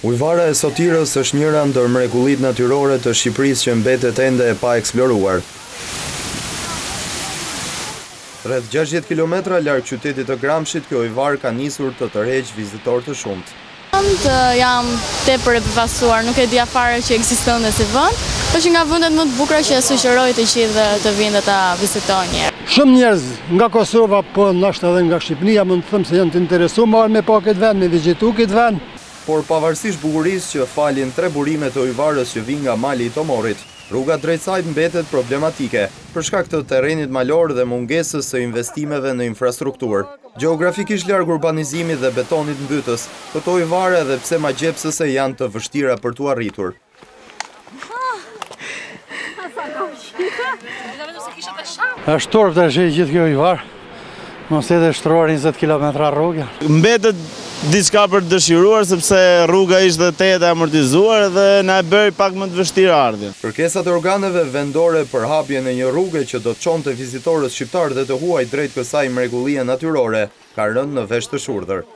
Ujvara e Sotirës është njëra ndër mrekullitë natyrore të Shqipërisë që mbetet ende e pa eksploruar. Rreth 60 kilometra larg qytetit të Gramshit, kjo ujvar ka nisur të tërheqë vizitorë të shumtë. Jam tepër e befasuar, nuk e dija fare që ekzistonte si vend, por që nga vendet më të bukura që sugjeroj të gjithë të vinë të ta vizitojnë një herë. Shumë njerëz nga Kosova, po ndoshta edhe nga Shqipëria, mund të them se janë të interesuar me pa këtë vend, me vizituar këtë vend. Por pavarësisht bukurisë që falin 3 burime të ujvarës që vijnë nga mali i Tomorit, rruga drejt saj mbetet problematike për shkak të terrenit malor dhe mungesës së investimeve në infrastrukturë. Gjeografikisht larg urbanizimit dhe betonit mbytës, këto ujvare edhe pse magjepsëse janë të vështira për t'u arritur. Është turp të shih gjithë kjo ujvar. Mos edhe shtruar 20 kilometra rrugë. Mbetet diçka për të dëshiruar sepse rruga ishte tetë amortizuar dhe na e bëri pak më të vështirë ardhjen. Kërkesat e organeve vendore për hapjen e një rruge që do të çonte vizitorët shqiptar dhe të huaj drejt kësaj mrekullie natyrore ka rënë në vesh të shurdhër.